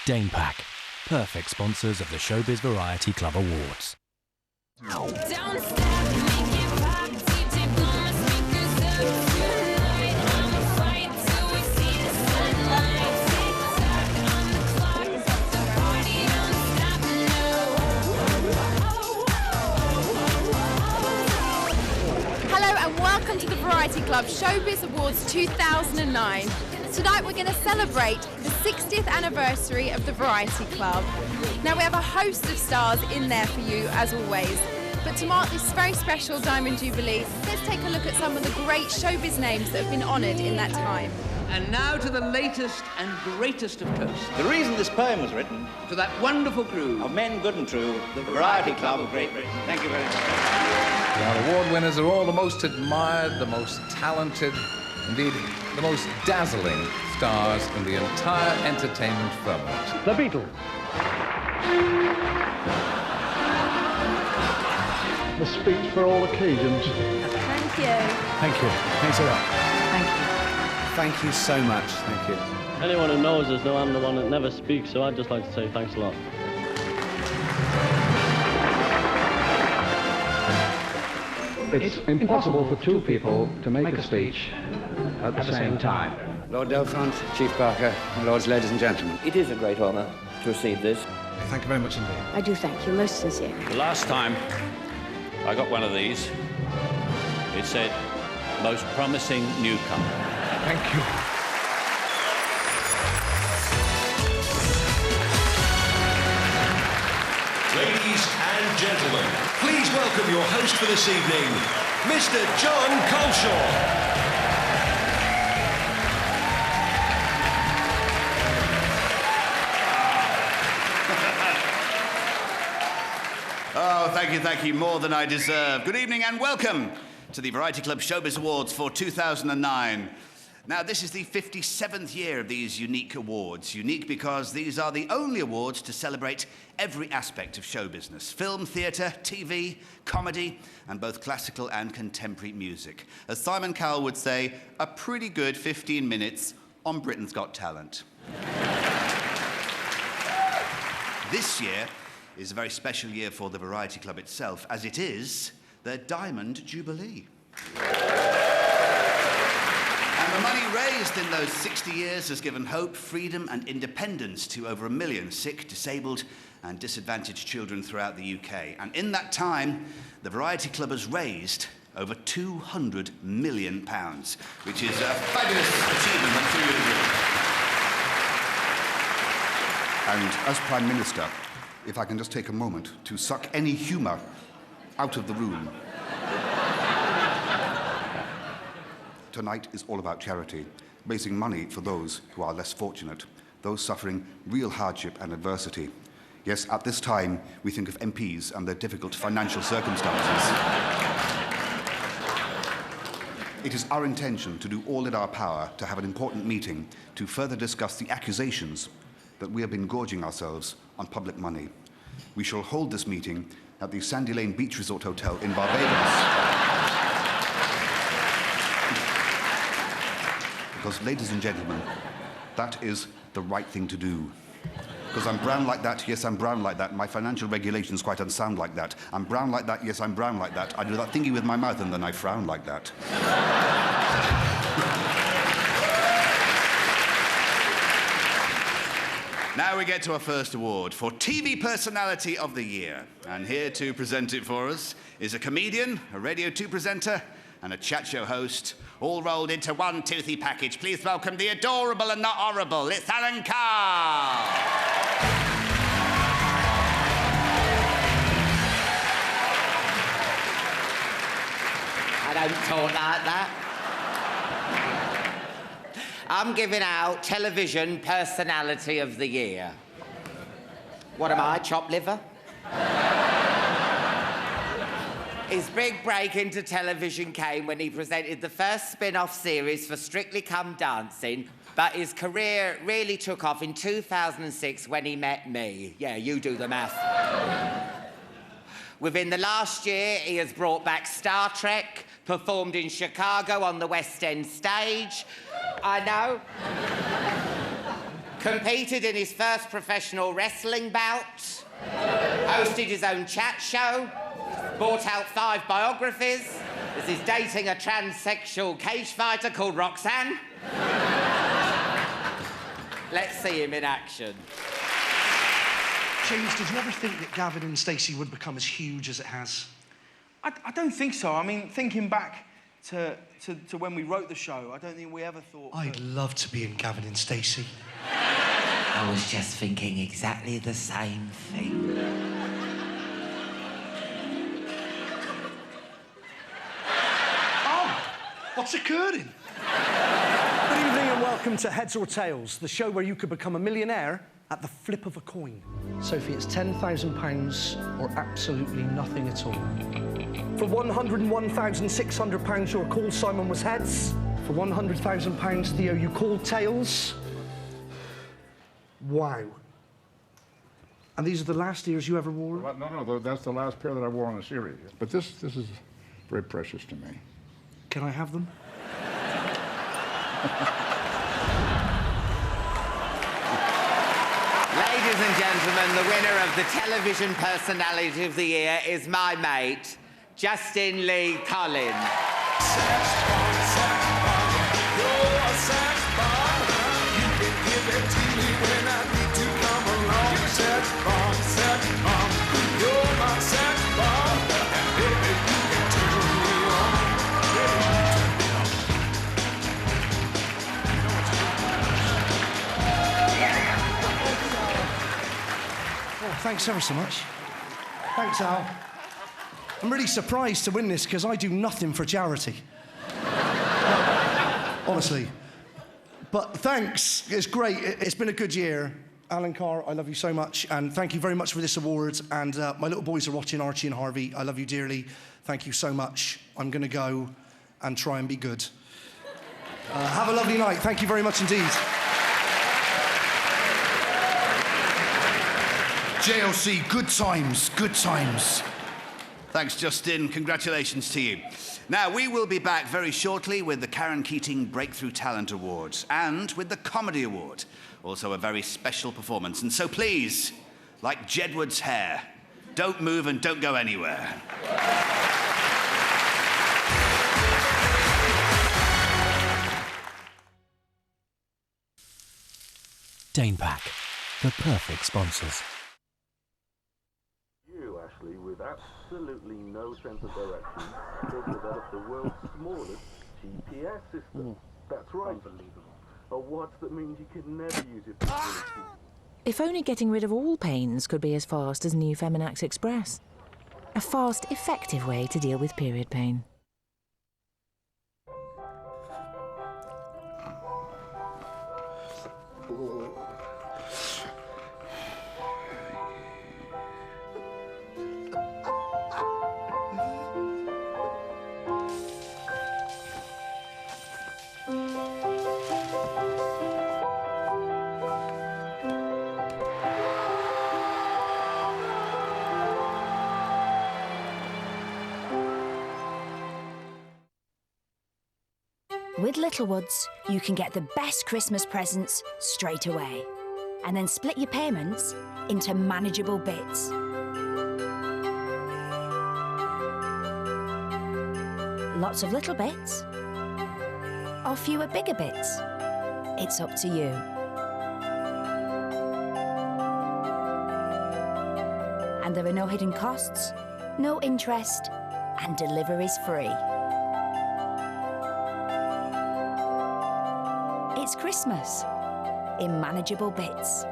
Danepack, perfect sponsors of the Showbiz Variety Club Awards. Don't stop, make it pop, DJ blow my speakers up tonight. I'ma fight till we see the sunlight. Tick-tock on the clock, the party don't stop, no. Hello and welcome to the Variety Club Showbiz Awards 2009. Tonight we're going to celebrate the 60th anniversary of the Variety Club. Now we have a host of stars in there for you as always. But to mark this very special Diamond Jubilee, let's take a look at some of the great showbiz names that have been honoured in that time. And now to the latest and greatest of toasts. The reason this poem was written, To that wonderful crew. of men good and true, the Variety Club of Great Britain. Thank you very much. Our award winners are all the most admired, the most talented, indeed, the most dazzling stars in the entire entertainment firmament. The Beatles. The speech for all occasions. Thank you. Thank you. Thanks a lot. Thank you so much. Thank you. Anyone who knows us know I'm the one that never speaks, so I'd just like to say thanks a lot. It's impossible for two people to make a speech at the same time. Lord Delfont, Chief Barker, and Lords, ladies and gentlemen. It is a great honour to receive this. Thank you very much indeed. I do thank you, most sincerely. The last time I got one of these, it said, most promising newcomer. Thank you. Ladies and gentlemen, please welcome your host for this evening, Mr. John Colshaw. Oh, thank you, more than I deserve. Good evening and welcome to the Variety Club Showbiz Awards for 2009. Now, this is the 57th year of these unique awards. Unique because these are the only awards to celebrate every aspect of show business. Film, theatre, TV, comedy, and both classical and contemporary music. As Simon Cowell would say, a pretty good 15 minutes on Britain's Got Talent. This year is a very special year for the Variety Club itself, as it is their Diamond Jubilee. And the money raised in those 60 years has given hope, freedom and independence to over 1 million sick, disabled and disadvantaged children throughout the UK. And in that time, the Variety Club has raised over £200 million, which is a fabulous achievement, I'm sure you agree. And as Prime Minister, if I can just take a moment to suck any humour out of the room. Tonight is all about charity, raising money for those who are less fortunate, those suffering real hardship and adversity. Yes, at this time, we think of MPs and their difficult financial circumstances. It is our intention to do all in our power to have an important meeting to further discuss the accusations that we have been gorging ourselves on public money. We shall hold this meeting at the Sandy Lane Beach Resort Hotel in Barbados. Because, ladies and gentlemen, that is the right thing to do. Because I'm brown like that, yes, I'm brown like that. My financial regulations quite unsound like that. I'm brown like that, yes, I'm brown like that. I do that thingy with my mouth and then I frown like that. Now we get to our first award for TV Personality of the Year. And here to present it for us is a comedian, a Radio 2 presenter, and a chat show host, all rolled into one toothy package. Please welcome the adorable and not horrible, it's Alan Carr. I don't talk like that. I'm giving out Television Personality of the Year. What am I, chopped liver? His big break into television came when he presented the first spin-off series for Strictly Come Dancing, but his career really took off in 2006 when he met me. Yeah, you do the math. Within the last year, he has brought back Star Trek, performed in Chicago on the West End stage. I know. competed in his first professional wrestling bout, hosted his own chat show, bought out 5 biographies, is dating a transsexual cage fighter called Roxanne. Let's see him in action. James, did you ever think that Gavin and Stacey would become as huge as it has? I don't think so. I mean, thinking back to when we wrote the show, I don't think we ever thought... I'd love to be in Gavin and Stacey. I was just thinking exactly the same thing. Oh, what's occurring? Good evening and welcome to Heads or Tails, the show where you could become a millionaire at the flip of a coin. Sophie, it's £10,000 or absolutely nothing at all. For £101,600, your call, Simon, was heads. For £100,000, Theo, you called tails. Wow. And these are the last ears you ever wore? Well, no, that's the last pair that I wore on the series. But this is very precious to me. Can I have them? Ladies and gentlemen, the winner of the Television Personality of the Year is my mate, Justin Lee Collins. Thanks ever so much. Thanks, Al. I'm really surprised to win this because I do nothing for charity. Honestly. But thanks. It's great. It's been a good year. Alan Carr, I love you so much. And thank you very much for this award. And my little boys are watching, Archie and Harvey. I love you dearly. Thank you so much. I'm going to go and try and be good. Have a lovely night. Thank you very much indeed. JLC, good times, good times. Thanks, Justin. Congratulations to you. Now, we will be back very shortly with the Karen Keating Breakthrough Talent Awards and with the Comedy Award. Also a very special performance. And so please, like Jedward's hair, don't move and don't go anywhere. Danepack, the perfect sponsors. You, Ashley, with absolutely no sense of direction, have developed the world's smallest GPS system. That's right. Unbelievable. A watch that means you could never use it for ability. If only getting rid of all pains could be as fast as new Feminax Express. A fast, effective way to deal with period pain. With Littlewoods, you can get the best Christmas presents straight away, and then split your payments into manageable bits. Lots of little bits, or fewer bigger bits. It's up to you. And there are no hidden costs, no interest, and delivery's free. It's Christmas in manageable bits.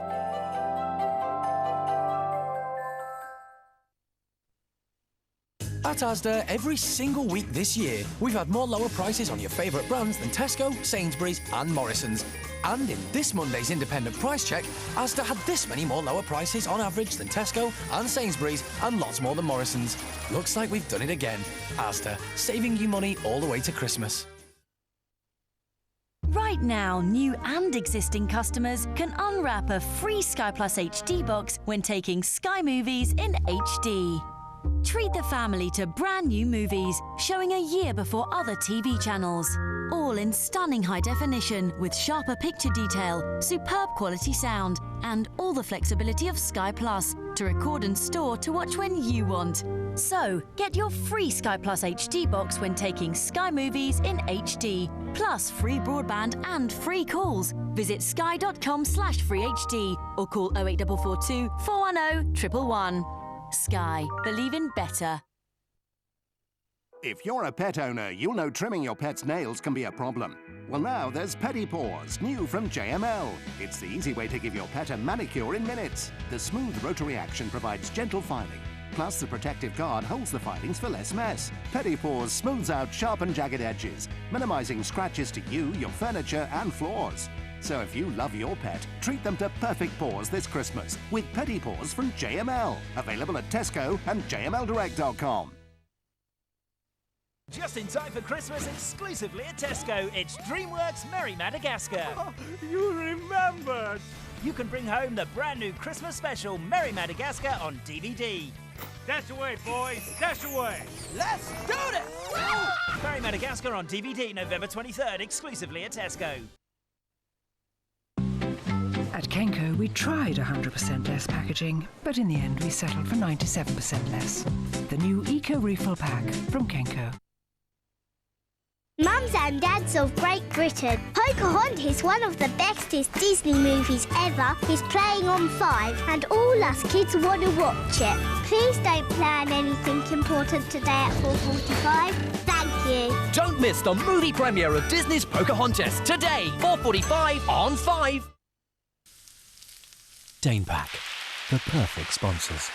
At Asda, every single week this year, we've had more lower prices on your favourite brands than Tesco, Sainsbury's and Morrison's. And in this Monday's independent price check, Asda had this many more lower prices on average than Tesco and Sainsbury's and lots more than Morrison's. Looks like we've done it again. Asda, saving you money all the way to Christmas. Right now, new and existing customers can unwrap a free Sky Plus HD box when taking Sky Movies in HD. Treat the family to brand new movies, showing a year before other TV channels. All in stunning high definition, with sharper picture detail, superb quality sound, and all the flexibility of Sky Plus to record and store to watch when you want. So, get your free Sky Plus HD box when taking Sky Movies in HD, plus free broadband and free calls. Visit sky.com/freehd or call 08442 410 111. Sky. Believe in better. If you're a pet owner, you'll know trimming your pet's nails can be a problem. Well, now there's Petty Paws, new from JML. It's the easy way to give your pet a manicure in minutes. The smooth rotary action provides gentle filing. Plus, the protective guard holds the filings for less mess. Petty Paws smooths out sharp and jagged edges, minimizing scratches to you, your furniture, and floors. So if you love your pet, treat them to perfect paws this Christmas with Petty Paws from JML. Available at Tesco and jmldirect.com. Just in time for Christmas, exclusively at Tesco, it's DreamWorks Merry Madagascar. Oh, you remembered! You can bring home the brand new Christmas special Merry Madagascar on DVD. Dash away, boys! Dash away! Let's do this! Merry Madagascar on DVD November 23rd, exclusively at Tesco. At Kenco, we tried 100% less packaging, but in the end we settled for 97% less. The new Eco Refill Pack from Kenco. Mums and Dads of Great Britain, Pocahontas, one of the bestest Disney movies ever, is playing on 5 and all us kids want to watch it. Please don't plan anything important today at 4:45. Thank you. Don't miss the movie premiere of Disney's Pocahontas today, 4:45 on 5. Dane Pack, the perfect sponsors.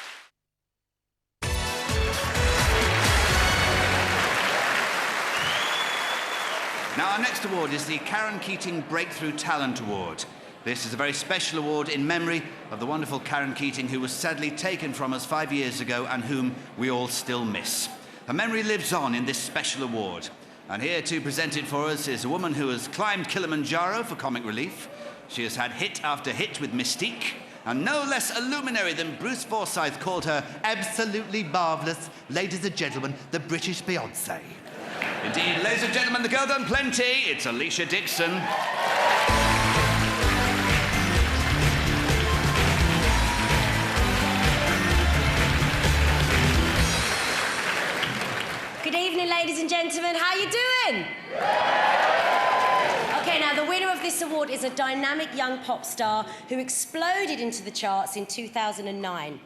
Now, our next award is the Karen Keating Breakthrough Talent Award. This is a very special award in memory of the wonderful Karen Keating, who was sadly taken from us 5 years ago and whom we all still miss. Her memory lives on in this special award. And here to present it for us is a woman who has climbed Kilimanjaro for comic relief. She has had hit after hit with Mystique, and no less a luminary than Bruce Forsyth called her absolutely marvellous. Ladies and gentlemen, the British Beyoncé. Indeed, ladies and gentlemen, the girl done plenty. It's Alicia Dixon. Good evening, ladies and gentlemen. How you doing? Okay, now the winner of this award is a dynamic young pop star who exploded into the charts in 2009.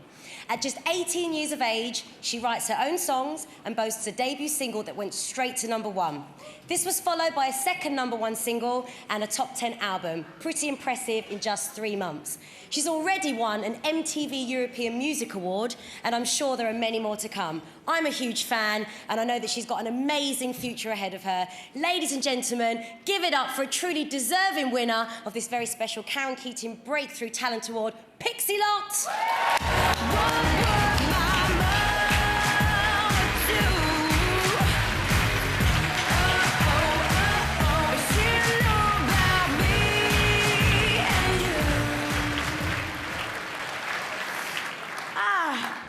At just 18 years of age, she writes her own songs and boasts a debut single that went straight to #1. This was followed by a second #1 single and a top 10 album. Pretty impressive in just 3 months. She's already won an MTV European Music Award, and I'm sure there are many more to come. I'm a huge fan, and I know that she's got an amazing future ahead of her. Ladies and gentlemen, give it up for a truly deserving winner of this very special Karen Keating Breakthrough Talent Award, Pixie Lott.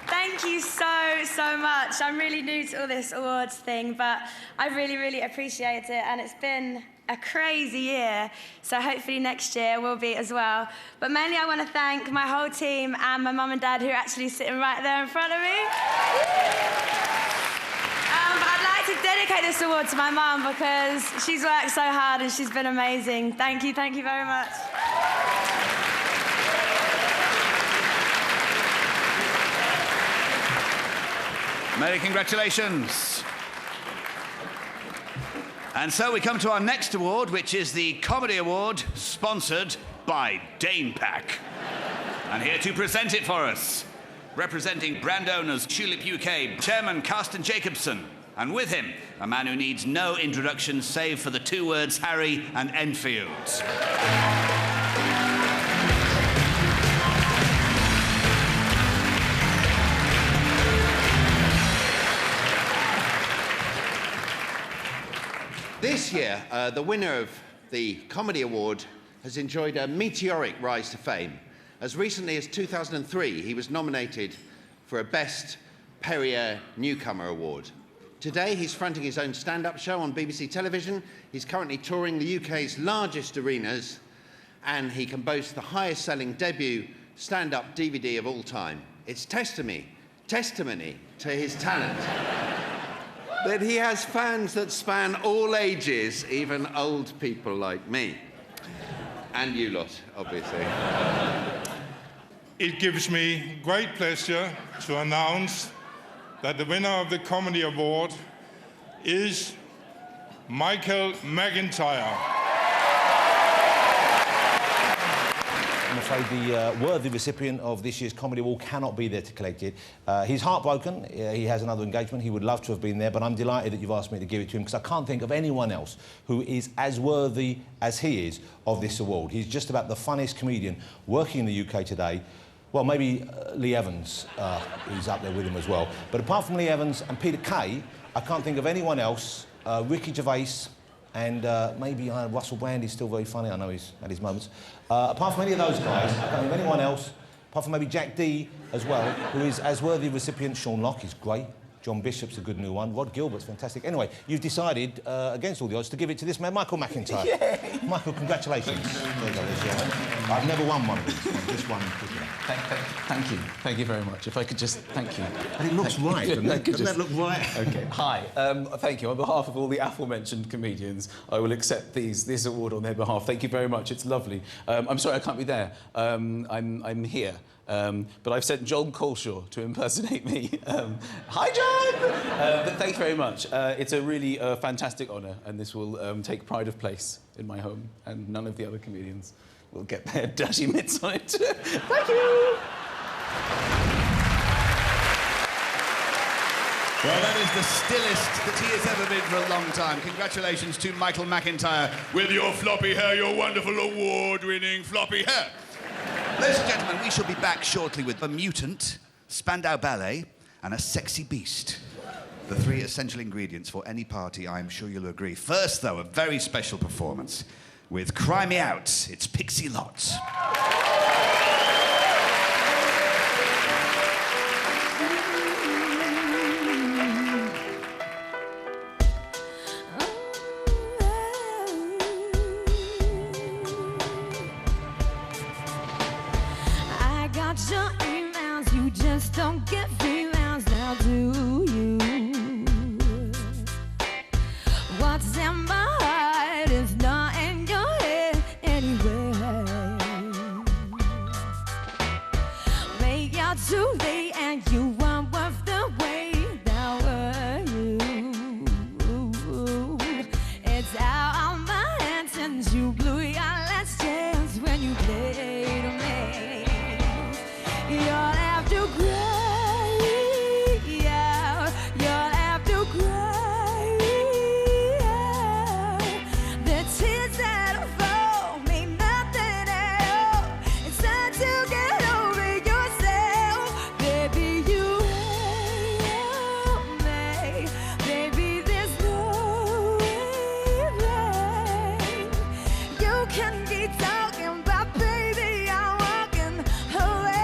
Thank you so much. I'm really new to all this awards thing, but I really appreciate it, and it's been a crazy year, so hopefully next year will be as well. But mainly I want to thank my whole team and my mum and dad, who are actually sitting right there in front of me. But I'd like to dedicate this award to my mum because she's worked so hard and she's been amazing. Thank you very much. Many congratulations. And so we come to our next award, which is the Comedy Award, sponsored by Dane Pack. And here to present it for us, representing brand owners Tulip UK, Chairman Carsten Jacobson, and with him, a man who needs no introduction save for the 2 words Harry and Enfield. This year, the winner of the Comedy Award has enjoyed a meteoric rise to fame. As recently as 2003, he was nominated for a Best Perrier Newcomer Award. Today, he's fronting his own stand-up show on BBC television. He's currently touring the UK's largest arenas, and he can boast the highest-selling debut stand-up DVD of all time. It's testimony to his talent that he has fans that span all ages, even old people like me. And you lot, obviously. It gives me great pleasure to announce that the winner of the Comedy Award is Michael McIntyre. I'm afraid the worthy recipient of this year's Comedy Award cannot be there to collect it. He's heartbroken. He has another engagement. He would love to have been there, but I'm delighted that you've asked me to give it to him because I can't think of anyone else who is as worthy as he is of this award. He's just about the funniest comedian working in the UK today. Well, maybe Lee Evans is up there with him as well. But apart from Lee Evans and Peter Kay, I can't think of anyone else. Ricky Gervais and maybe Russell Brand is still very funny. I know he's had his moments. Apart from any of those guys, I can't think of anyone else, apart from maybe Jack Dee as well, who is as worthy a recipient. Sean Locke is great. John Bishop's a good new one. Rod Gilbert's fantastic. Anyway, you've decided, against all the odds, to give it to this man, Michael McIntyre. Yay. Michael, congratulations. I've never won one of these. Just one in particular. Thank you. Thank you very much. If I could just... Thank you. And it looks right, doesn't it? Doesn't that look right? OK. Hi. Thank you. On behalf of all the aforementioned comedians, I will accept this award on their behalf. Thank you very much. It's lovely. I'm sorry I can't be there. I'm here. But I've sent John Colshaw to impersonate me. Hi, John! But thank you very much. It's a really fantastic honour, and this will take pride of place in my home, and none of the other comedians will get their dirty mitts on it. Thank you! Well, that is the stillest that he has ever been for a long time. Congratulations to Michael McIntyre with your floppy hair, your wonderful award-winning floppy hair. Ladies and gentlemen, we shall be back shortly with a mutant, Spandau Ballet, and a sexy beast. The three essential ingredients for any party, I'm sure you'll agree. First, though, a very special performance with Cry Me Out. It's Pixie Lott. Your emails, you just don't get females now, do you? What's in my heart is not in your head anyway. Maybe you're too late and you weren't worth the wait, now were you? It's out on my hands and you blew your last chance when you played me. You'll have to cry, yeah. You'll have to cry, yeah. The tears that fall mean nothing at all. It's time to get over yourself, baby. You help me, baby. There's no way. You can be talking about, baby, I'm walking away.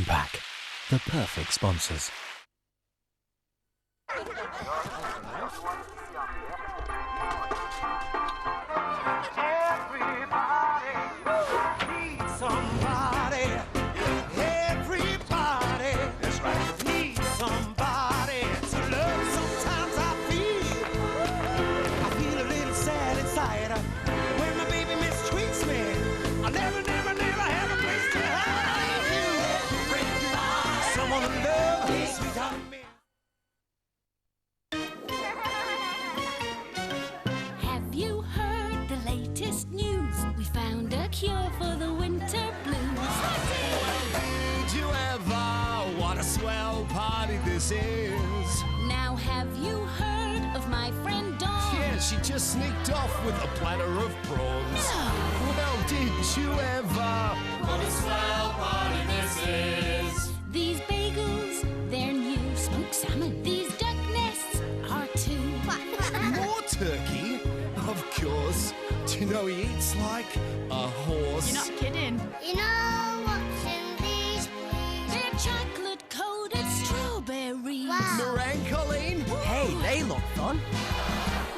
Dane Pack, the perfect sponsors. Somebody, everybody. That's right. Need somebody to love. Sometimes I feel a little sad inside. When my baby mistreats me, I never have a place to hide you. Someone to love, sweetheart me. Have you heard the latest news? We found a cure for the winter blues. Did you ever? What a swell party this is. Now have you heard of my friend Dawn? Yeah, she just sneaked off with a platter of prawns. Well, did you ever? What a swell party this is. These bagels, they're new. Smoked salmon. These duck nests are too. More turkey? Of course. Do you know he eats like a horse? You're not kidding. You know what's in these, please? They're chocolate-coated strawberries. Meringue, Colleen? Hey, they look fun.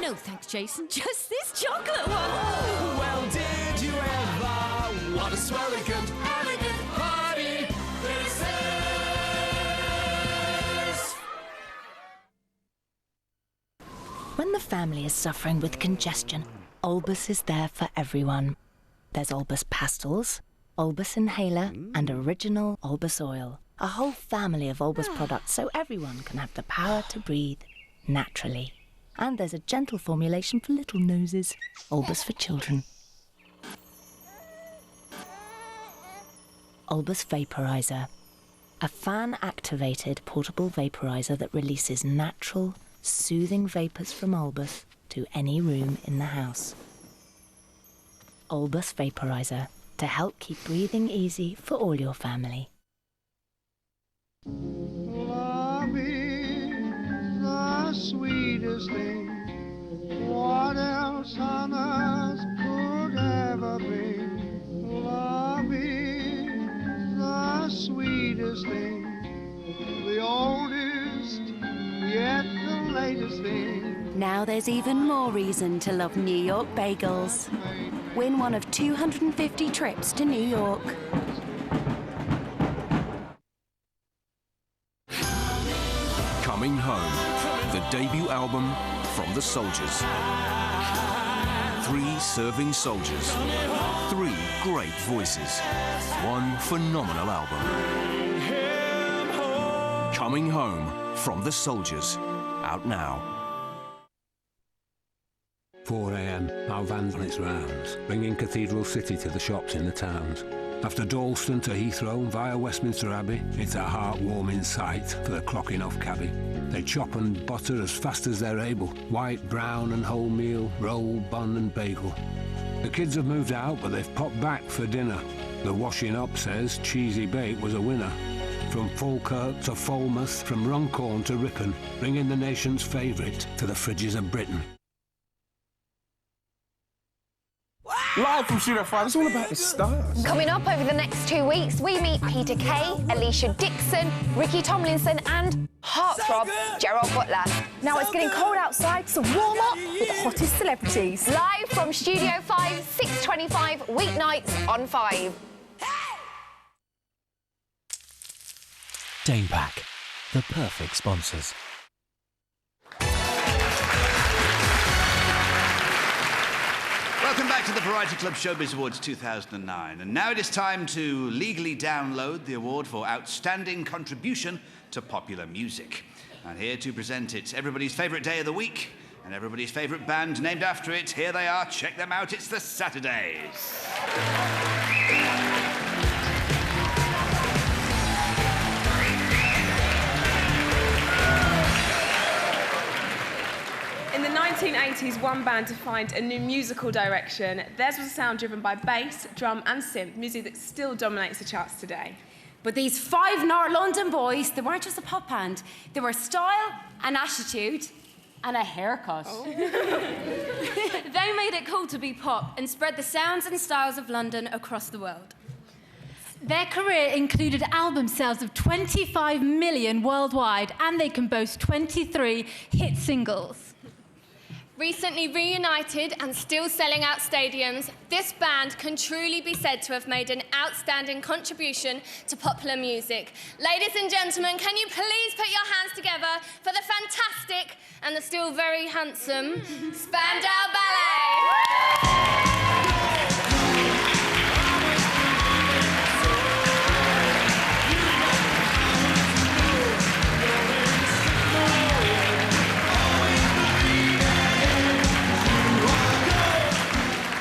No thanks, Jason. Just this chocolate one. Well, did you ever? What a swelligant, elegant party this is. When the family is suffering with congestion, Olbus is there for everyone. There's Olbus Pastels, Olbus Inhaler, and original Olbus Oil. A whole family of Olbus products so everyone can have the power to breathe naturally. And there's a gentle formulation for little noses, Olbus for children. Olbus Vaporizer, a fan-activated portable vaporizer that releases natural, soothing vapours from Olbus to any room in the house. Olbus Vaporizer, to help keep breathing easy for all your family. Love is the sweetest thing. What else on earth could ever be? Love is the sweetest thing. The oldest, yet the latest thing. Now there's even more reason to love New York bagels. Win one of 250 trips to New York. Coming Home, the debut album from the Soldiers. 3 serving soldiers, 3 great voices, 1 phenomenal album. Coming Home from the Soldiers, out now. 4 a.m, our van's on its rounds, bringing Cathedral City to the shops in the towns. After Dalston to Heathrow via Westminster Abbey, it's a heart-warming sight for the clocking off cabbie. They chop and butter as fast as they're able, white, brown and wholemeal, roll, bun and bagel. The kids have moved out, but they've popped back for dinner. The washing up says cheesy bake was a winner. From Falkirk to Falmouth, from Runcorn to Ripon, bringing the nation's favourite to the fridges of Britain. Live from Studio 5, it's all about the stars. Coming up over the next 2 weeks, we meet Peter Kay, Alicia Dixon, Ricky Tomlinson and heartthrob Gerard Butler. Now it's getting cold outside, so warm up with the hottest celebrities. Live from Studio 5, 6:25 weeknights on 5. Dane Pack, the perfect sponsors. Welcome back to the Variety Club Showbiz Awards 2009. And now it is time to legally download the award for Outstanding Contribution to Popular Music. And here to present it, everybody's favourite day of the week and everybody's favourite band named after it. Here they are, check them out, it's the Saturdays. In the 1980s, one band defined a new musical direction. Theirs was a sound driven by bass, drum and synth, music that still dominates the charts today. But these 5 North London boys, they weren't just a pop band. They were style and attitude and a haircut. Oh. They made it cool to be pop and spread the sounds and styles of London across the world. Their career included album sales of 25 million worldwide, and they can boast 23 hit singles. Recently reunited and still selling out stadiums, this band can truly be said to have made an outstanding contribution to popular music. Ladies and gentlemen, can you please put your hands together for the fantastic and the still very handsome Spandau Ballet?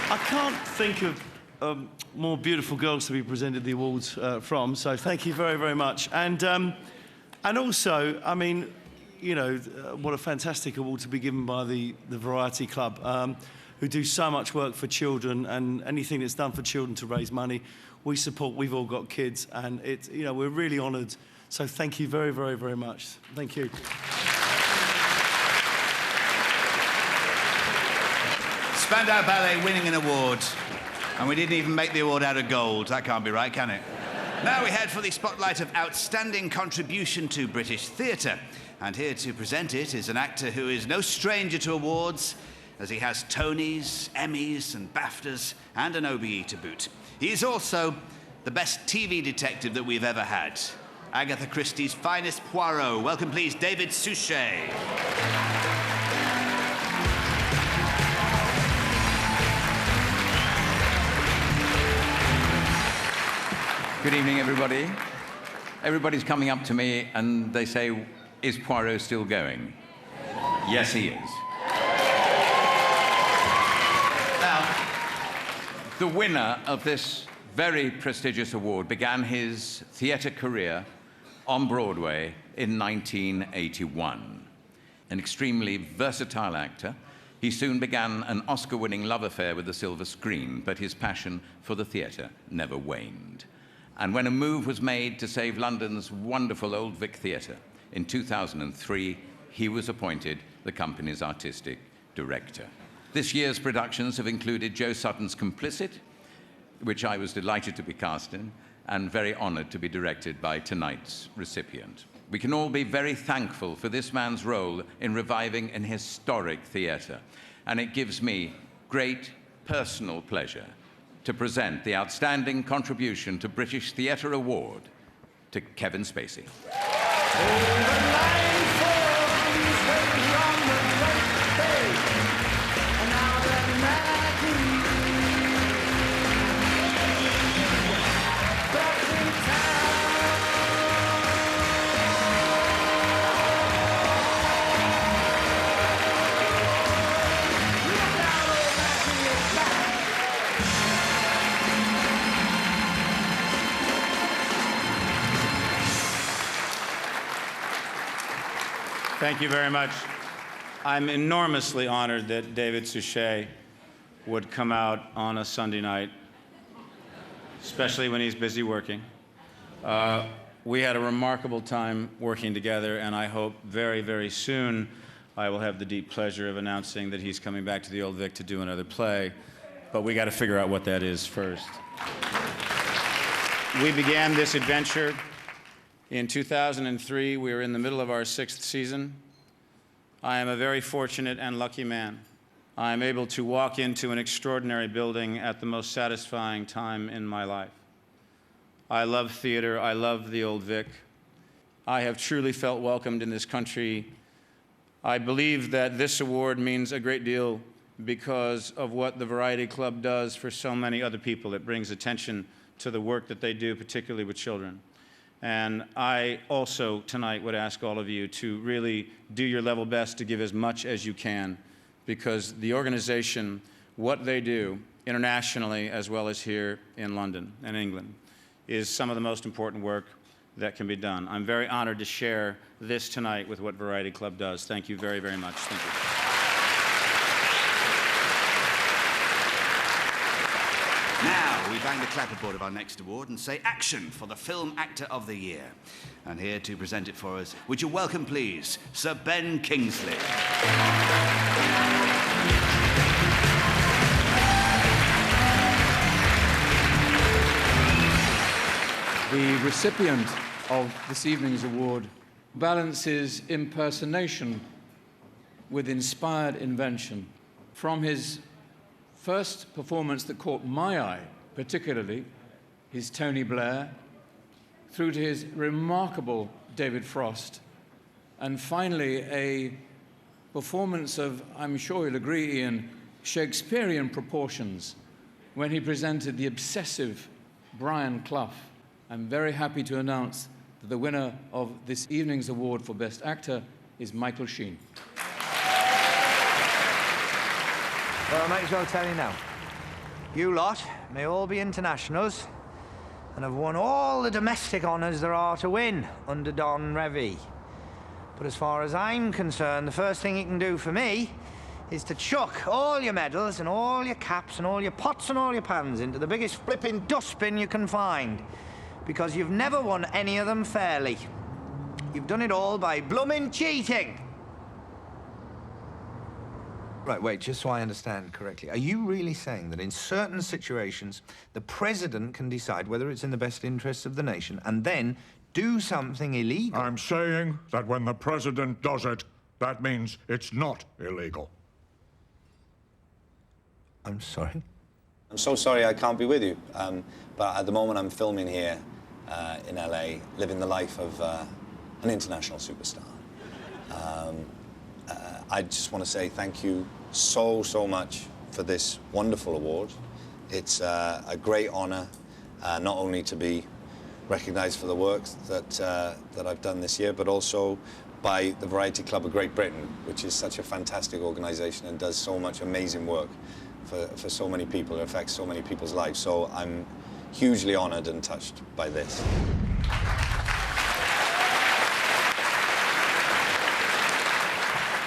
I can't think of more beautiful girls to be presented the awards from, so thank you very, very much. And also, I mean, you know, what a fantastic award to be given by the Variety Club, who do so much work for children, and anything that's done for children to raise money, we support. We've all got kids, and it's, you know, we're really honoured. So thank you very, very, very much. Thank you. Spandau Ballet winning an award, and we didn't even make the award out of gold. That can't be right, can it? Now we head for the spotlight of outstanding contribution to British theatre. And here to present it is an actor who is no stranger to awards, as he has Tonys, Emmys and BAFTAs and an OBE to boot. He is also the best TV detective that we've ever had. Agatha Christie's finest Poirot. Welcome, please, David Suchet. Good evening, everybody. Everybody's coming up to me and they say, is Poirot still going? Yes, he is. Now, the winner of this very prestigious award began his theatre career on Broadway in 1981. An extremely versatile actor, he soon began an Oscar-winning love affair with the silver screen, but his passion for the theatre never waned. And when a move was made to save London's wonderful Old Vic Theatre in 2003, he was appointed the company's artistic director. This year's productions have included Joe Sutton's Complicit, which I was delighted to be cast in, and very honoured to be directed by tonight's recipient. We can all be very thankful for this man's role in reviving an historic theatre, and it gives me great personal pleasure to present the Outstanding Contribution to British Theatre Award to Kevin Spacey. Thank you very much. I'm enormously honored that David Suchet would come out on a Sunday night, especially when he's busy working. We had a remarkable time working together, and I hope very, very soon I will have the deep pleasure of announcing that he's coming back to the Old Vic to do another play, but we got to figure out what that is first. We began this adventure in 2003. We were in the middle of our 6th season. I am a very fortunate and lucky man. I am able to walk into an extraordinary building at the most satisfying time in my life. I love theater. I love the Old Vic. I have truly felt welcomed in this country. I believe that this award means a great deal because of what the Variety Club does for so many other people. It brings attention to the work that they do, particularly with children. And I also tonight would ask all of you to really do your level best to give as much as you can, because the organization, what they do internationally as well as here in London and England, is some of the most important work that can be done. I'm very honored to share this tonight with what Variety Club does. Thank you very, very much. Thank you. Now, we bang the clapperboard of our next award and say action for the Film Actor of the Year. And here to present it for us, would you welcome, please, Sir Ben Kingsley. The recipient of this evening's award balances impersonation with inspired invention. From his first performance that caught my eye, particularly, his Tony Blair, through to his remarkable David Frost, and finally a performance of, I'm sure you'll agree, Ian, Shakespearean proportions when he presented the obsessive Brian Clough. I'm very happy to announce that the winner of this evening's award for Best Actor is Michael Sheen. Well, I might as well tell you now. You lot may all be internationals and have won all the domestic honours there are to win under Don Revie. But as far as I'm concerned, the first thing you can do for me is to chuck all your medals and all your caps and all your pots and all your pans into the biggest flipping dustbin you can find, because you've never won any of them fairly. You've done it all by blooming cheating. Right, wait, just so I understand correctly, are you really saying that in certain situations the president can decide whether it's in the best interests of the nation and then do something illegal? I'm saying that when the president does it, that means it's not illegal. I'm sorry? I'm so sorry I can't be with you, but at the moment I'm filming here in LA, living the life of an international superstar. I just want to say thank you so much for this wonderful award. It's a great honour, not only to be recognised for the work that I've done this year, but also by the Variety Club of Great Britain, which is such a fantastic organisation and does so much amazing work for so many people. It affects so many people's lives. So I'm hugely honoured and touched by this.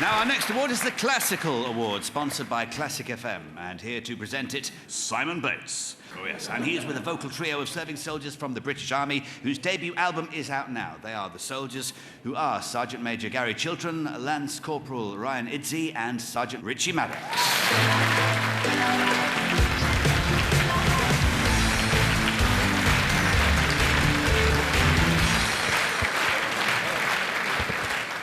Now, our next award is the Classical Award, sponsored by Classic FM. And here to present it, Simon Bates. Oh, yes, and he is with a vocal trio of serving soldiers from the British Army, whose debut album is out now. They are the soldiers who are Sergeant Major Gary Chiltern, Lance Corporal Ryan Idzi, and Sergeant Richie Maddox.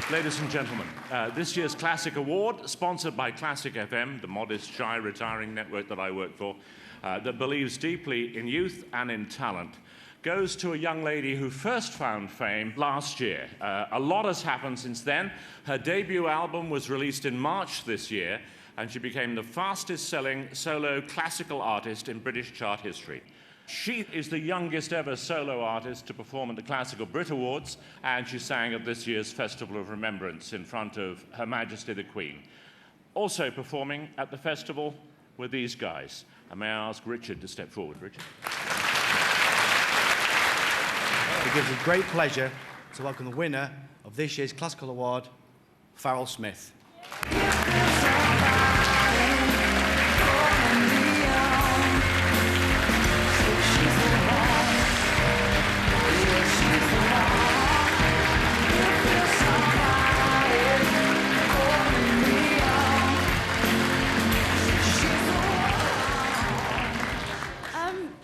Ladies and gentlemen, this year's Classic Award, sponsored by Classic FM, the modest, shy, retiring network that I work for, that believes deeply in youth and in talent, goes to a young lady who first found fame last year. A lot has happened since then. Her debut album was released in March this year, and she became the fastest-selling solo classical artist in British chart history. She is the youngest ever solo artist to perform at the Classical Brit Awards, and she sang at this year's Festival of Remembrance in front of Her Majesty the Queen. Also performing at the festival were these guys. And may I ask Richard to step forward, Richard? It gives us great pleasure to welcome the winner of this year's Classical Award, Farrell Smith.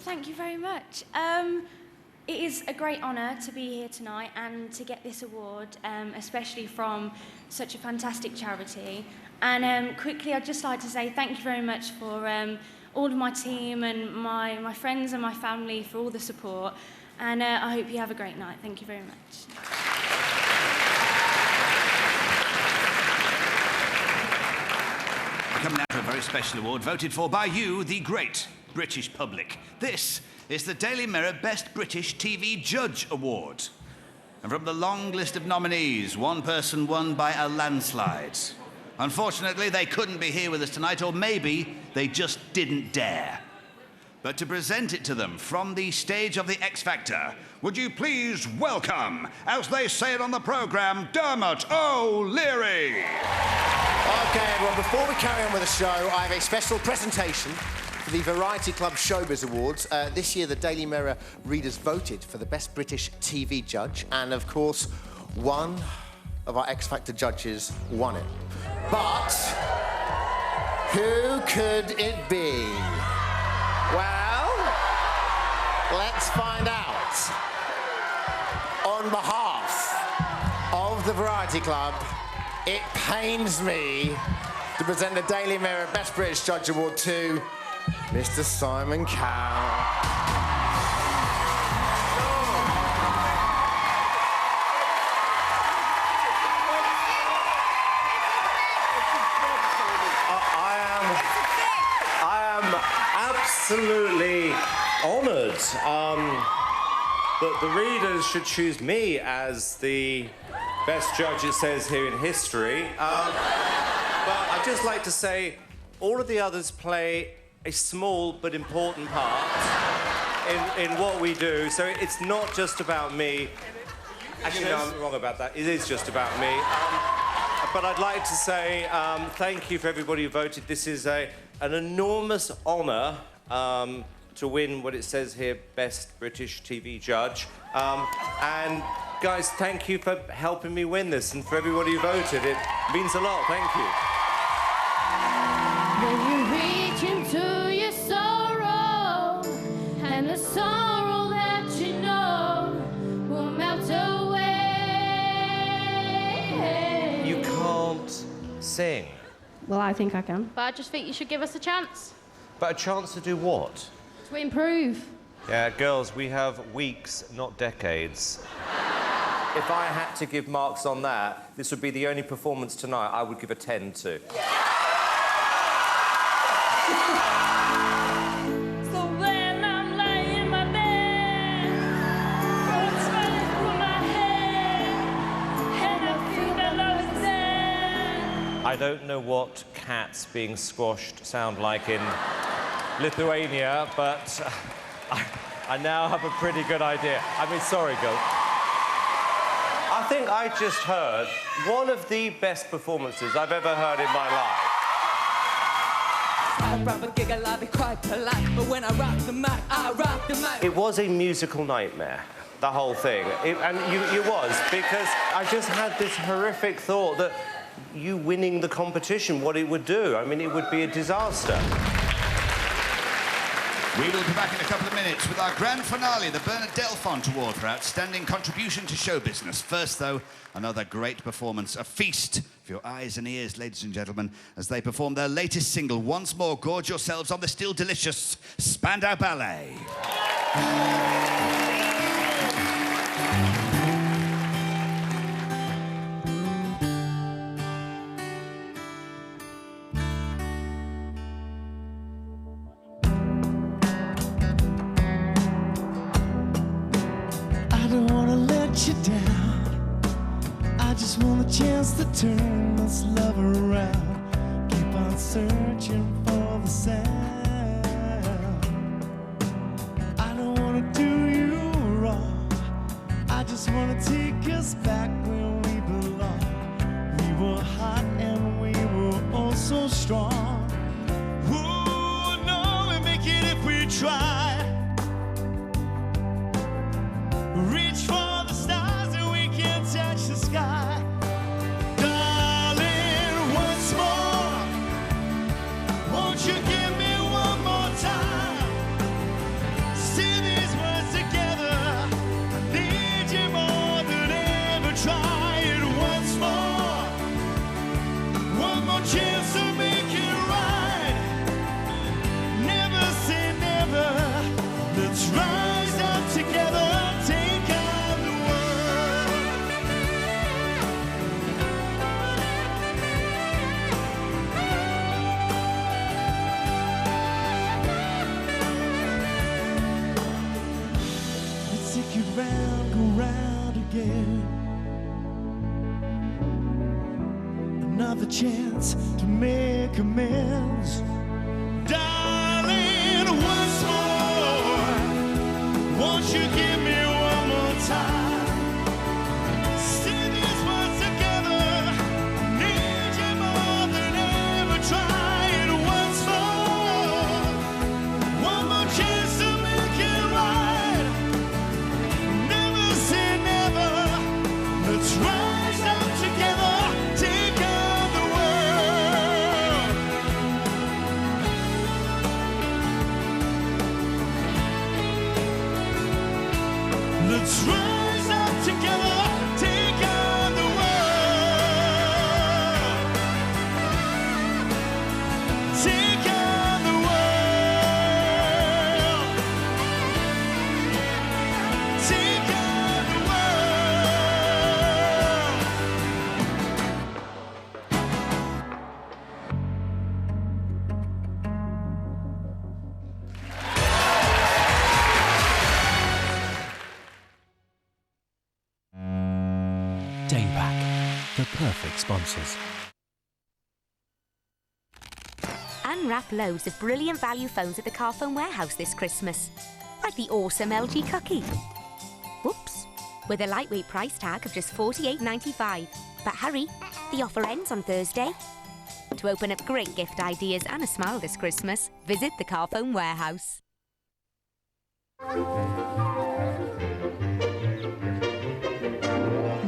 Thank you very much. It is a great honour to be here tonight and to get this award, especially from such a fantastic charity. And quickly, I'd just like to say thank you very much for all of my team and my friends and my family for all the support. And I hope you have a great night. Thank you very much. We come now to a very special award voted for by you, the great British public. This is the Daily Mirror Best British TV Judge Award. And from the long list of nominees, one person won by a landslide. Unfortunately, they couldn't be here with us tonight, or maybe they just didn't dare. But to present it to them from the stage of the X Factor, would you please welcome, as they say it on the programme, Dermot O'Leary. OK, everyone, before we carry on with the show, I have a special presentation for the Variety Club Showbiz Awards. This year, the Daily Mirror readers voted for the Best British TV Judge, and of course, one of our X Factor judges won it. But who could it be? Well, let's find out. on behalf of the Variety Club, it pains me to present the Daily Mirror Best British Judge Award to Mr. Simon Cowell. Absolutely honoured that the readers should choose me as the best judge, it says here, in history. But I'd just like to say all of the others play a small but important part in what we do. So it's not just about me. Actually, no, I'm wrong about that. It is just about me. But I'd like to say thank you for everybody who voted. This is an enormous honour to win what it says here, Best British TV Judge. And guys, thank you for helping me win this, and for everybody who voted. It means a lot. Thank you. When you reach into your sorrow, and the sorrow that you know will melt away. You can't sing. Well, I think I can. But I just think you should give us a chance. But a chance to do what? To improve. Yeah, girls, we have weeks, not decades. If I had to give marks on that, this would be the only performance tonight I would give a 10 to. So when I'm lying in my bed, thoughts running through my head, and I feel that love is dead. I don't know what cats being squashed sound like in Lithuania, but I now have a pretty good idea. I mean, sorry, girl. I think I just heard one of the best performances I've ever heard in my life. It was a musical nightmare, the whole thing. And it was, because I just had this horrific thought that you winning the competition, what it would do. I mean, it would be a disaster. We will be back in a couple of minutes with our grand finale, the Bernard Delfont Award for Outstanding Contribution to Show Business. First, though, another great performance, a feast for your eyes and ears, ladies and gentlemen, as they perform their latest single, Once More. Gorge yourselves on the still delicious Spandau Ballet. You down. I just want a chance to turn this love around. Keep on searching for the sound. I don't want to do you wrong. I just want to take us back where we belong. We were hot and we were oh so strong. Ooh, no, we make it if we try. Reach for touch the sky. Darling, once more, won't you give me one more time? See these words together. I need you more than ever. Try it once more. One more chance to make it right. Never say never. Let's rise up together. Another chance to make amends. Darling, once more, won't you give me one more time? Say these words together. I need you more than ever. Try it once more. One more chance to make it right. Never say never. Let's rise up together. Take on the world. Danepack, the perfect sponsors. Unwrap loads of brilliant value phones at the Car Phone Warehouse this Christmas. Like the awesome LG Cookie. Whoops. With a lightweight price tag of just $48.95. But hurry, the offer ends on Thursday. To open up great gift ideas and a smile this Christmas, visit the Car Phone Warehouse.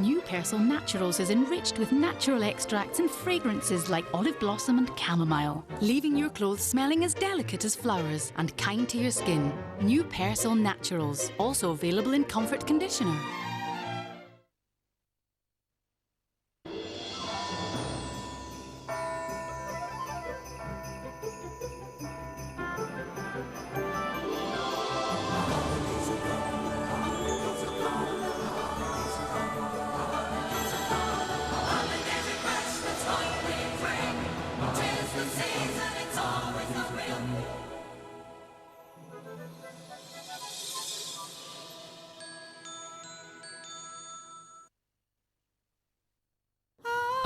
New Persil Naturals is enriched with natural extracts and fragrances like olive blossom and chamomile, leaving your clothes smelling as delicate as flowers and kind to your skin. New Persil Naturals, also available in comfort conditioner.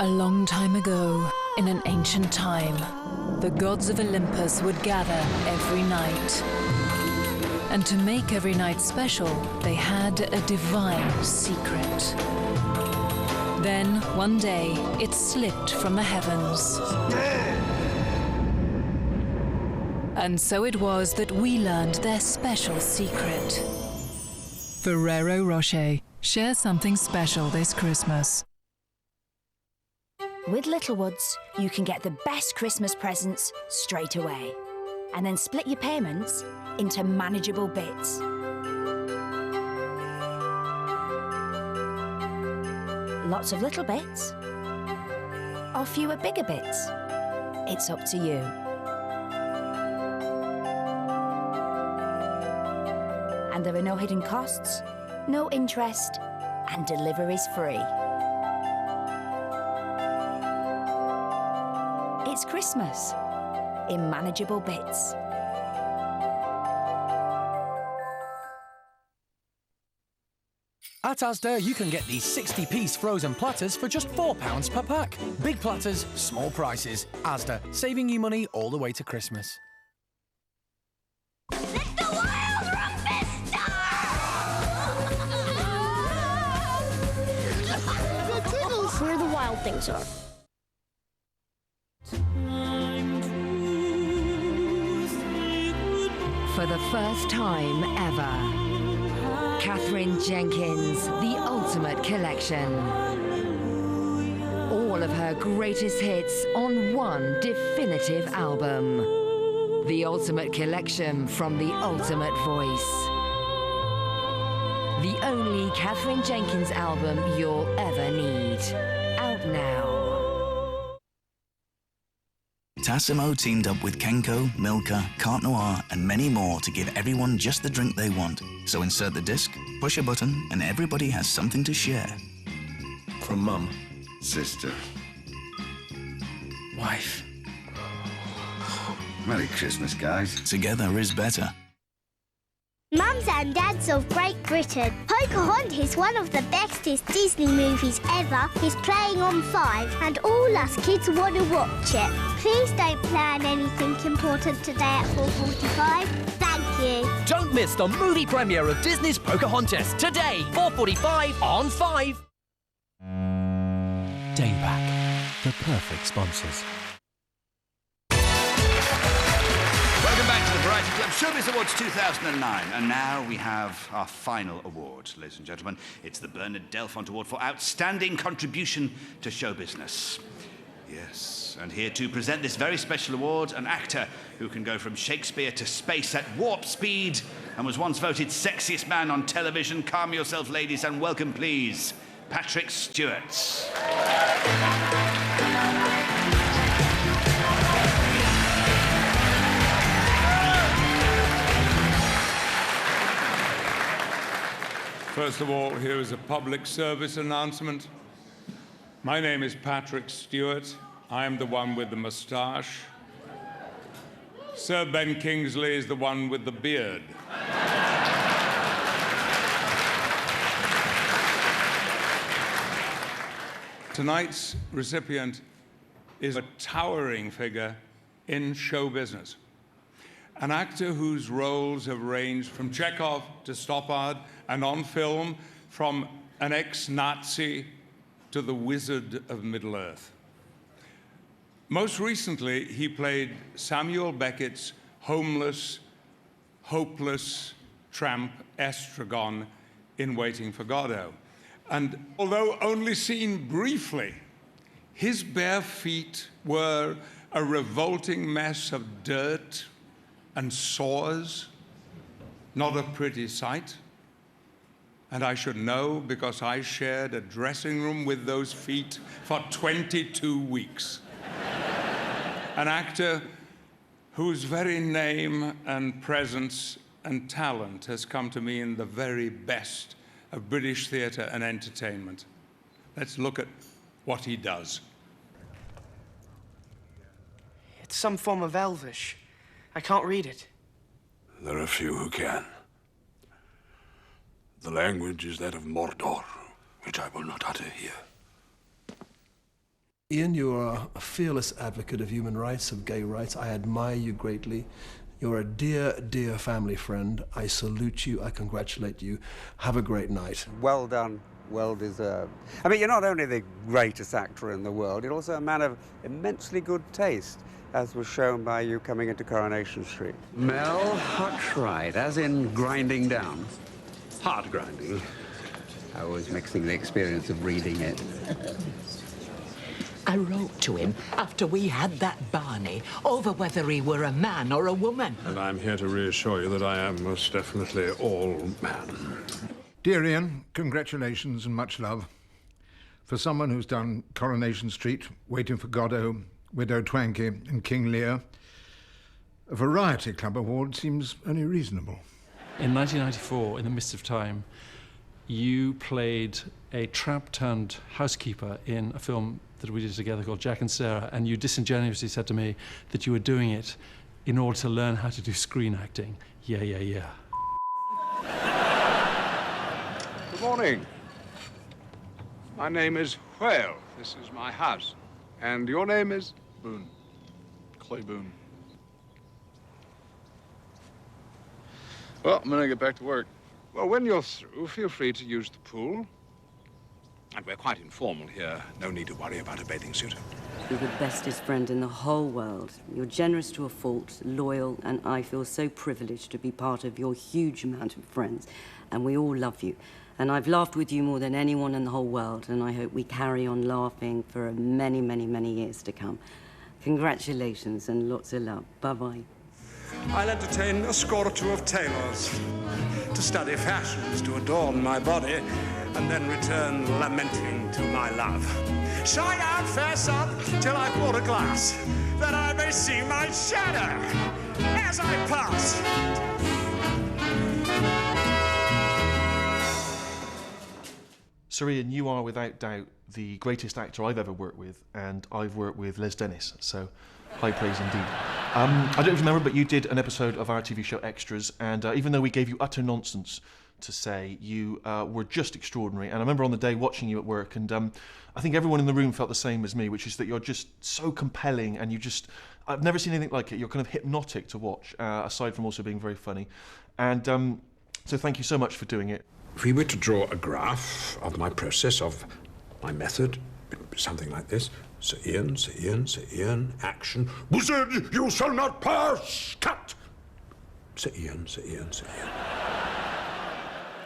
A long time ago, in an ancient time, the gods of Olympus would gather every night. And to make every night special, they had a divine secret. Then, one day, it slipped from the heavens. And so it was that we learned their special secret. Ferrero Rocher. Share something special this Christmas. With Littlewoods, you can get the best Christmas presents straight away, and then split your payments into manageable bits. Lots of little bits, or fewer bigger bits. It's up to you. And there are no hidden costs, no interest, and delivery's free. It's Christmas in manageable bits. At Asda, you can get these 60-piece frozen platters for just £4 per pack. Big platters, small prices. Asda, saving you money all the way to Christmas. Where the wild things are. For the first time ever, Catherine Jenkins, The Ultimate Collection. All of her greatest hits on one definitive album. The Ultimate Collection from The Ultimate Voice. The only Catherine Jenkins album you'll ever need. Out now. Tassimo teamed up with Kenko, Milka, Carte Noir and many more to give everyone just the drink they want. So insert the disc, push a button and everybody has something to share. From Mum, sister, wife. Merry Christmas, guys. Together is better. Mums and Dads of Great Britain, Pocahontas, one of the bestest Disney movies ever, is playing on 5 and all us kids want to watch it. Please don't plan anything important today at 4:45. Thank you. Don't miss the movie premiere of Disney's Pocahontas today, 4:45 on 5. Danepack, the perfect sponsors. Welcome back to the Variety Club Showbiz Awards 2009. And now we have our final award, ladies and gentlemen. It's the Bernard Delfont Award for Outstanding Contribution to Show Business. Yes, and here to present this very special award, an actor who can go from Shakespeare to space at warp speed and was once voted sexiest man on television. Calm yourself, ladies, and welcome, please, Patrick Stewart. First of all, here is a public service announcement. My name is Patrick Stewart. I am the one with the moustache. Sir Ben Kingsley is the one with the beard. Tonight's recipient is a towering figure in show business. An actor whose roles have ranged from Chekhov to Stoppard, and on film, from an ex-Nazi to the Wizard of Middle-earth. Most recently, he played Samuel Beckett's homeless, hopeless tramp Estragon in Waiting for Godot. And although only seen briefly, his bare feet were a revolting mess of dirt and sores, not a pretty sight. And I should know because I shared a dressing room with those feet for 22 weeks. An actor whose very name and presence and talent has come to me in the very best of British theatre and entertainment. Let's look at what he does. It's some form of Elvish. I can't read it. There are few who can. The language is that of Mordor, which I will not utter here. Ian, you are a fearless advocate of human rights, of gay rights. I admire you greatly. You're a dear, dear family friend. I salute you. I congratulate you. Have a great night. Well done. Well deserved. I mean, you're not only the greatest actor in the world, you're also a man of immensely good taste, as was shown by you coming into Coronation Street. Mel Hutchright, as in grinding down. Hard grinding. I was mixing the experience of reading it. I wrote to him after we had that Barney over whether he were a man or a woman. And I'm here to reassure you that I am most definitely all man. Dear Ian, congratulations and much love. For someone who's done Coronation Street, Waiting for Godot, Widow Twankey and King Lear, a Variety Club award seems only reasonable. In 1994, in the midst of time, you played a tramp-turned-housekeeper in a film that we did together called Jack and Sarah, and you disingenuously said to me that you were doing it in order to learn how to do screen acting. Yeah, yeah, yeah. Good morning. My name is Whale. This is my house. And your name is? Boone. Clay Boone. Well, I'm gonna get back to work. Well, when you're through, feel free to use the pool. And we're quite informal here. No need to worry about a bathing suit. You're the bestest friend in the whole world. You're generous to a fault, loyal, and I feel so privileged to be part of your huge amount of friends. And we all love you. And I've laughed with you more than anyone in the whole world, and I hope we carry on laughing for many, many, many years to come. Congratulations and lots of love. Bye-bye. I'll entertain a score or two of tailors to study fashions to adorn my body, and then return lamenting to my love. Shine out, fair sun, till I pour a glass, that I may see my shadow as I pass. Sir Ian, you are without doubt the greatest actor I've ever worked with, and I've worked with Les Dennis, so high praise indeed. I don't remember, but you did an episode of our TV show Extras, and even though we gave you utter nonsense to say, you were just extraordinary. And I remember on the day watching you at work, and I think everyone in the room felt the same as me, which is that you're just so compelling, and I've never seen anything like it. You're kind of hypnotic to watch, aside from also being very funny. And so thank you so much for doing it. If we were to draw a graph of my process, of my method, something like this. Sir Ian, Sir Ian, Sir Ian, action. Wizard, you shall not pass! Cut! Sir Ian, Sir Ian, Sir Ian.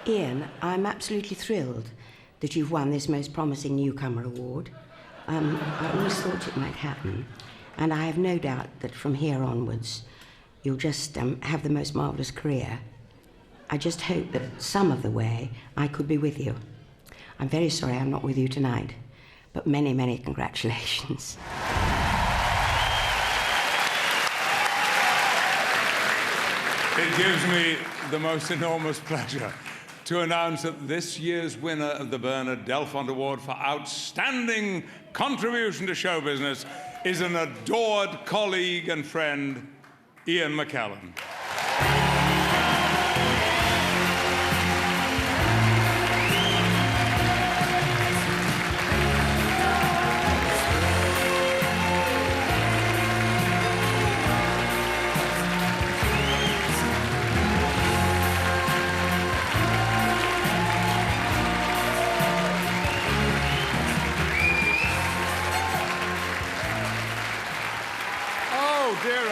Ian, I'm absolutely thrilled that you've won this most promising newcomer award. I always thought it might happen, and I have no doubt that from here onwards you'll just have the most marvellous career. I just hope that some of the way I could be with you. I'm very sorry I'm not with you tonight, but many, many congratulations. It gives me the most enormous pleasure to announce that this year's winner of the Bernard Delfont Award for Outstanding Contribution to Show Business is an adored colleague and friend, Ian McKellen.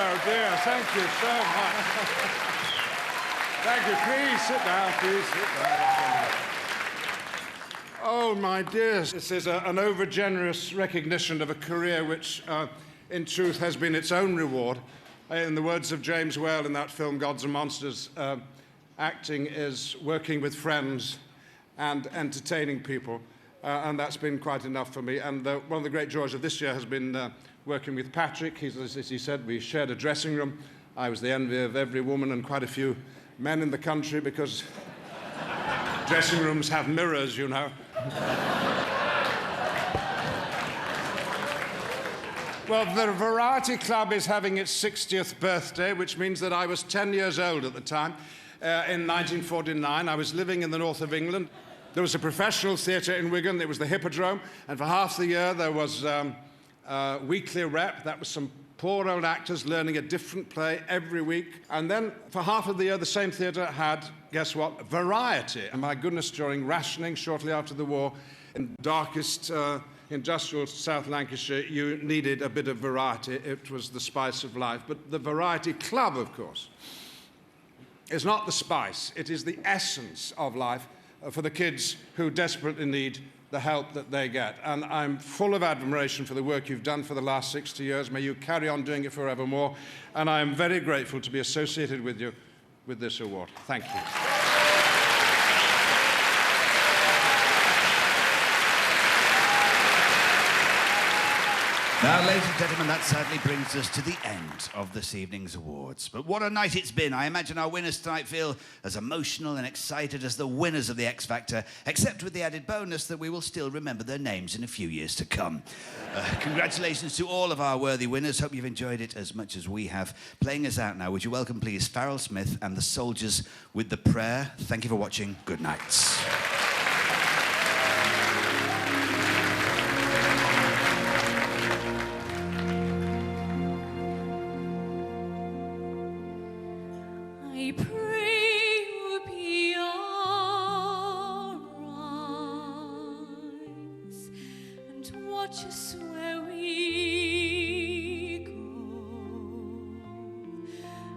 Oh, dear. Thank you so much. Thank you. Please sit down. Please sit down. Oh, my dears. This is an overgenerous recognition of a career which, in truth, has been its own reward. In the words of James Whale in that film, Gods and Monsters, acting is working with friends and entertaining people. And that's been quite enough for me. And one of the great joys of this year has been working with Patrick. As he said, we shared a dressing room. I was the envy of every woman and quite a few men in the country because dressing rooms have mirrors, you know. Well, the Variety Club is having its 60th birthday, which means that I was 10 years old at the time. In 1949, I was living in the north of England. There was a professional theatre in Wigan. It was the Hippodrome. And for half the year, there was weekly rep. That was some poor old actors learning a different play every week. And then for half of the year, the same theatre had, guess what, variety. And my goodness, during rationing shortly after the war, in darkest industrial South Lancashire, you needed a bit of variety. It was the spice of life. But the Variety Club, of course, is not the spice. It is the essence of life for the kids who desperately need the help that they get. And I'm full of admiration for the work you've done for the last 60 years. May you carry on doing it forevermore. And I'm very grateful to be associated with you with this award. Thank you. Now, ladies and gentlemen, that sadly brings us to the end of this evening's awards. But what a night it's been. I imagine our winners tonight feel as emotional and excited as the winners of the X Factor, except with the added bonus that we will still remember their names in a few years to come. Congratulations to all of our worthy winners. Hope you've enjoyed it as much as we have. Playing us out now, would you welcome, please, Farrell Smith and the Soldiers with The Prayer. Thank you for watching. Good night. I pray you be ours and watch us where we go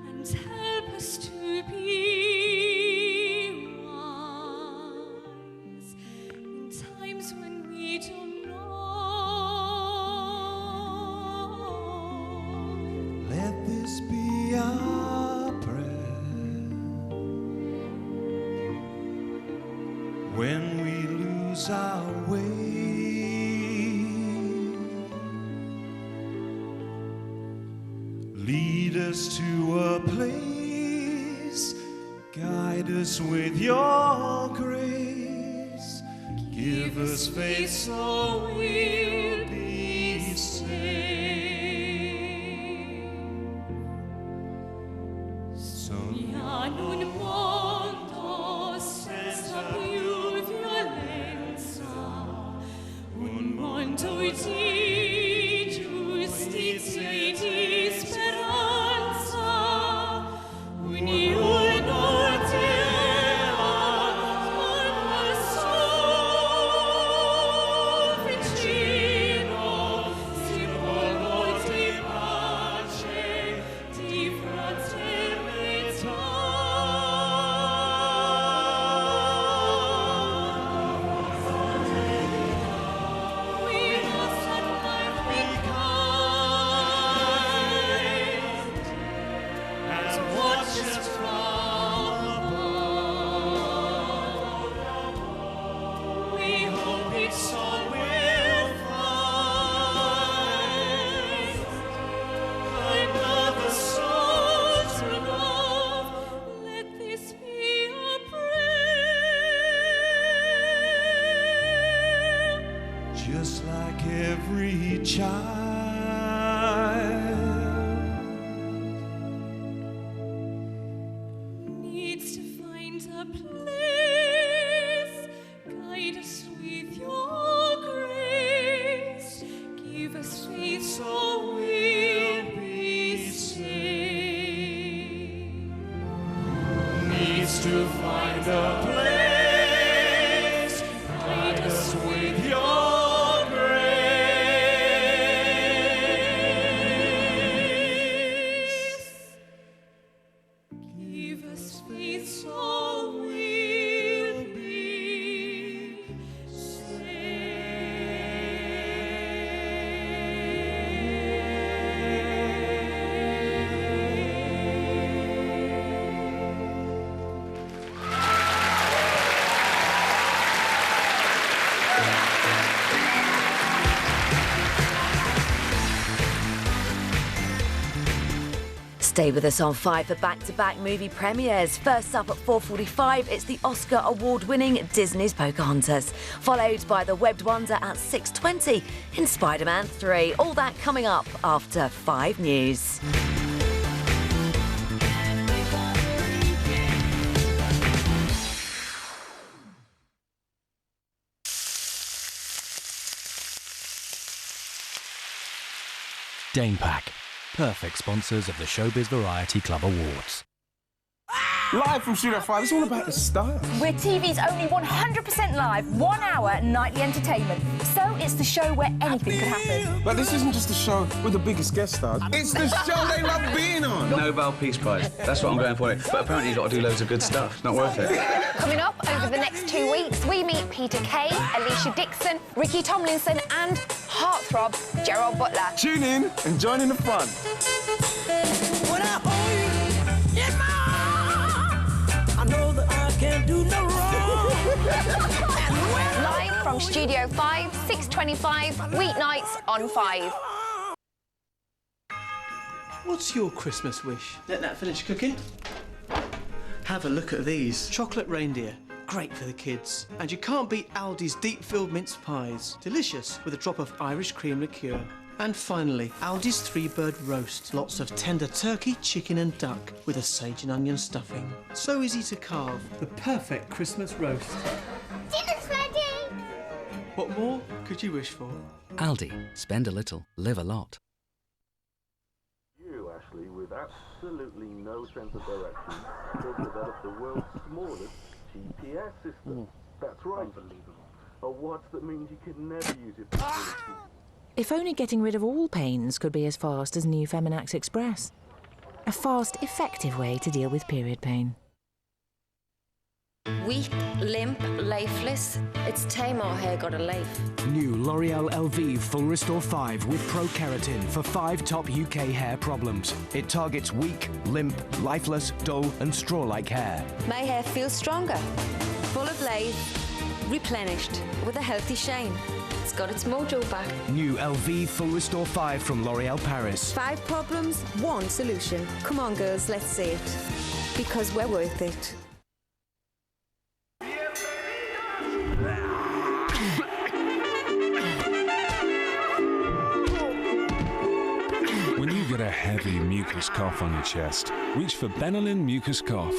and help us to be wise in times when we don't know. Let this be our prayer. When we lose our way, lead us to a place, guide us with your grace, give us faith so we'll be saved. So un mondo senza più violenza, un mondo di giustizia e di speranza, ognuno quando sono vicino, simbolo di pace, di fraternità. Just like every child needs to find a place, guide us with your grace, give us faith so we'll be saved. Needs to find a place, guide us with your grace. Stay with us on 5 for back-to-back movie premieres. First up at 4:45, it's the Oscar award-winning Disney's Pocahontas, followed by the webbed wonder at 6:20 in Spider-Man 3. All that coming up after 5 News. Dane Pack, perfect sponsors of the Showbiz Variety Club Awards. Live from Studio 5, it's all about the style. We're TV's only 100% live, 1 hour nightly entertainment. So it's the show where anything could happen. But this isn't just a show with the biggest guest stars. It's the show they love being on. Nobel Peace Prize. That's what I'm going for. But apparently you've got to do loads of good stuff. It's not worth it. Coming up over the next 2 weeks, we meet Peter Kay, Alicia Dixon, Ricky Tomlinson and heartthrob Gerald Butler. Tune in and join in the fun. When I hold you in my arms, I know that I can't do no wrong. Live from Studio 5, 6:25, weeknights on 5. What's your Christmas wish? Let that finish cooking. Have a look at these. Chocolate reindeer. Great for the kids. And you can't beat Aldi's deep-filled mince pies. Delicious with a drop of Irish cream liqueur. And finally, Aldi's 3-bird roast. Lots of tender turkey, chicken and duck with a sage and onion stuffing. So easy to carve. The perfect Christmas roast. Dinner's ready! What more could you wish for? Aldi. Spend a little, live a lot. You, Ashley, with absolutely no sense of direction, have developed the world's smallest GPS system. That's right. Unbelievable. A watch that means you can never use it for If only getting rid of all pains could be as fast as new Feminax Express. A fast, effective way to deal with period pain. Weak, limp, lifeless. It's time our hair got a life. New L'Oreal Elvive Full Restore 5 with Pro Keratin for 5 top UK hair problems. It targets weak, limp, lifeless, dull and straw-like hair. My hair feels stronger, full of life, replenished, with a healthy shine. It's got its mojo back. New Elvive Full Restore 5 from L'Oreal Paris. 5 problems, 1 solution. Come on, girls, let's say it. Because we're worth it. When you get a heavy mucus cough on your chest, reach for Benylin Mucus Cough.